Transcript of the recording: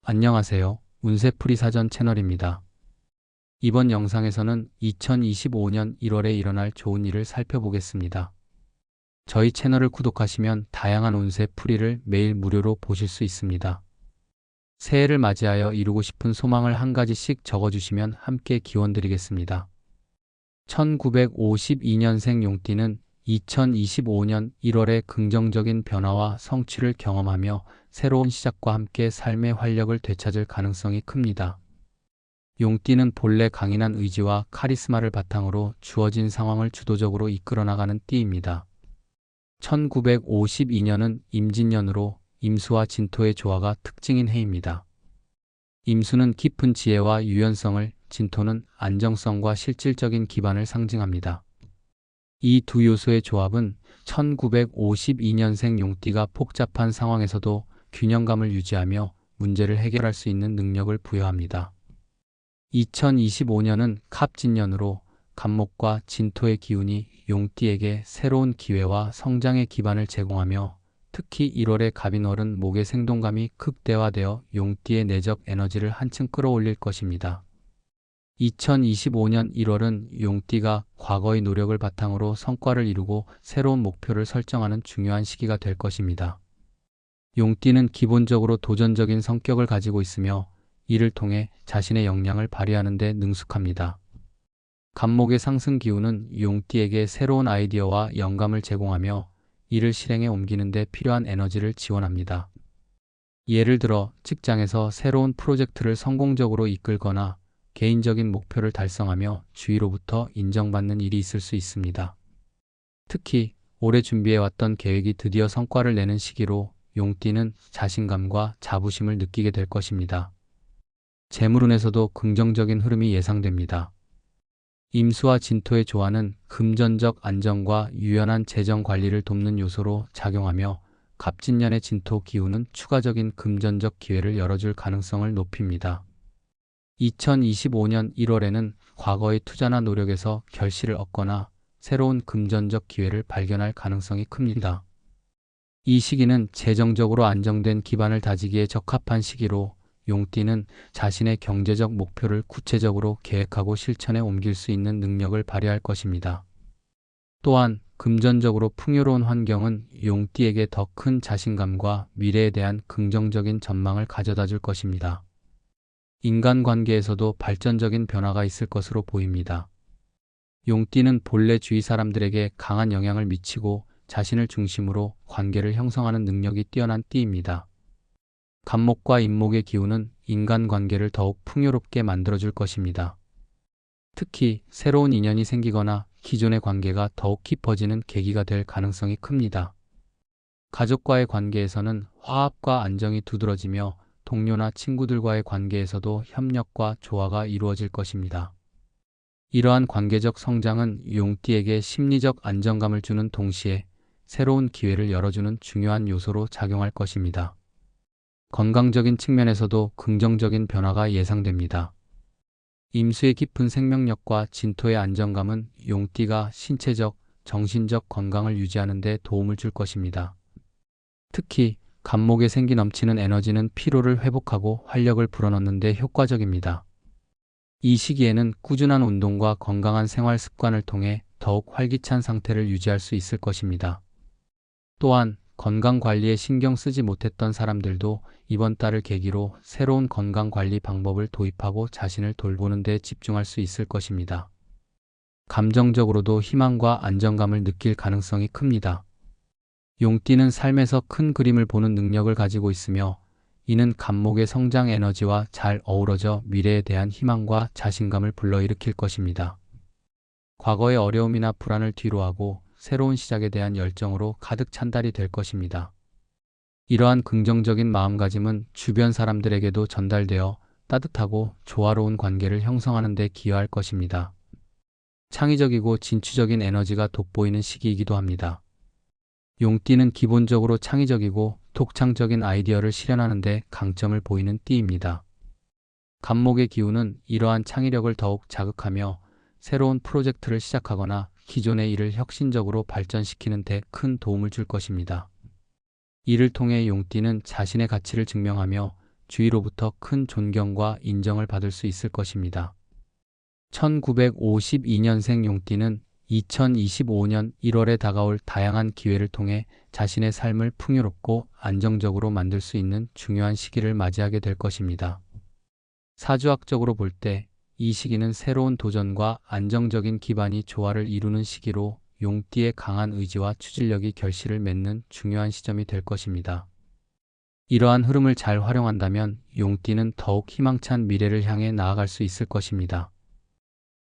안녕하세요. 운세풀이 사전 채널입니다. 이번 영상에서는 2025년 1월에 일어날 좋은 일을 살펴보겠습니다. 저희 채널을 구독하시면 다양한 운세풀이를 매일 무료로 보실 수 있습니다. 새해를 맞이하여 이루고 싶은 소망을 한 가지씩 적어주시면 함께 기원드리겠습니다. 1952년생 용띠는 2025년 1월에 긍정적인 변화와 성취를 경험하며 새로운 시작과 함께 삶의 활력을 되찾을 가능성이 큽니다. 용띠는 본래 강인한 의지와 카리스마를 바탕으로 주어진 상황을 주도적으로 이끌어 나가는 띠입니다. 1952년은 임진년으로 임수와 진토의 조화가 특징인 해입니다. 임수는 깊은 지혜와 유연성을, 진토는 안정성과 실질적인 기반을 상징합니다. 이 두 요소의 조합은 1952년생 용띠가 복잡한 상황에서도 균형감을 유지하며 문제를 해결할 수 있는 능력을 부여합니다. 2025년은 갑진년으로 갑목과 진토의 기운이 용띠에게 새로운 기회와 성장의 기반을 제공하며 특히 1월에 갑인월은 목의 생동감이 극대화되어 용띠의 내적 에너지를 한층 끌어올릴 것입니다. 2025년 1월은 용띠가 과거의 노력을 바탕으로 성과를 이루고 새로운 목표를 설정하는 중요한 시기가 될 것입니다. 용띠는 기본적으로 도전적인 성격을 가지고 있으며 이를 통해 자신의 역량을 발휘하는 데 능숙합니다. 갑목의 상승 기운은 용띠에게 새로운 아이디어와 영감을 제공하며 이를 실행에 옮기는 데 필요한 에너지를 지원합니다. 예를 들어 직장에서 새로운 프로젝트를 성공적으로 이끌거나 개인적인 목표를 달성하며 주위로부터 인정받는 일이 있을 수 있습니다. 특히 오래 준비해왔던 계획이 드디어 성과를 내는 시기로 용띠는 자신감과 자부심을 느끼게 될 것입니다. 재물운에서도 긍정적인 흐름이 예상됩니다. 임수와 진토의 조화는 금전적 안정과 유연한 재정 관리를 돕는 요소로 작용하며 갑진년의 진토 기운은 추가적인 금전적 기회를 열어줄 가능성을 높입니다. 2025년 1월에는 과거의 투자나 노력에서 결실을 얻거나 새로운 금전적 기회를 발견할 가능성이 큽니다. 이 시기는 재정적으로 안정된 기반을 다지기에 적합한 시기로 용띠는 자신의 경제적 목표를 구체적으로 계획하고 실천에 옮길 수 있는 능력을 발휘할 것입니다. 또한 금전적으로 풍요로운 환경은 용띠에게 더 큰 자신감과 미래에 대한 긍정적인 전망을 가져다 줄 것입니다. 인간관계에서도 발전적인 변화가 있을 것으로 보입니다. 용띠는 본래 주위 사람들에게 강한 영향을 미치고 자신을 중심으로 관계를 형성하는 능력이 뛰어난 띠입니다. 갑목과 임목의 기운은 인간관계를 더욱 풍요롭게 만들어줄 것입니다. 특히 새로운 인연이 생기거나 기존의 관계가 더욱 깊어지는 계기가 될 가능성이 큽니다. 가족과의 관계에서는 화합과 안정이 두드러지며 동료나 친구들과의 관계에서도 협력과 조화가 이루어질 것입니다. 이러한 관계적 성장은 용띠에게 심리적 안정감을 주는 동시에 새로운 기회를 열어주는 중요한 요소로 작용할 것입니다. 건강적인 측면에서도 긍정적인 변화가 예상됩니다. 임수의 깊은 생명력과 진토의 안정감은 용띠가 신체적, 정신적 건강을 유지하는 데 도움을 줄 것입니다. 특히 갑목에 생기 넘치는 에너지는 피로를 회복하고 활력을 불어넣는 데 효과적입니다. 이 시기에는 꾸준한 운동과 건강한 생활 습관을 통해 더욱 활기찬 상태를 유지할 수 있을 것입니다. 또한 건강관리에 신경 쓰지 못했던 사람들도 이번 달을 계기로 새로운 건강관리 방법을 도입하고 자신을 돌보는 데 집중할 수 있을 것입니다. 감정적으로도 희망과 안정감을 느낄 가능성이 큽니다. 용띠는 삶에서 큰 그림을 보는 능력을 가지고 있으며 이는 갑목의 성장 에너지와 잘 어우러져 미래에 대한 희망과 자신감을 불러일으킬 것입니다. 과거의 어려움이나 불안을 뒤로하고 새로운 시작에 대한 열정으로 가득 찬 달이 될 것입니다. 이러한 긍정적인 마음가짐은 주변 사람들에게도 전달되어 따뜻하고 조화로운 관계를 형성하는 데 기여할 것입니다. 창의적이고 진취적인 에너지가 돋보이는 시기이기도 합니다. 용띠는 기본적으로 창의적이고 독창적인 아이디어를 실현하는 데 강점을 보이는 띠입니다. 갑목의 기운은 이러한 창의력을 더욱 자극하며 새로운 프로젝트를 시작하거나 기존의 일을 혁신적으로 발전시키는 데 큰 도움을 줄 것입니다. 이를 통해 용띠는 자신의 가치를 증명하며 주위로부터 큰 존경과 인정을 받을 수 있을 것입니다. 1952년생 용띠는 2025년 1월에 다가올 다양한 기회를 통해 자신의 삶을 풍요롭고 안정적으로 만들 수 있는 중요한 시기를 맞이하게 될 것입니다. 사주학적으로 볼 때 이 시기는 새로운 도전과 안정적인 기반이 조화를 이루는 시기로 용띠의 강한 의지와 추진력이 결실을 맺는 중요한 시점이 될 것입니다. 이러한 흐름을 잘 활용한다면 용띠는 더욱 희망찬 미래를 향해 나아갈 수 있을 것입니다.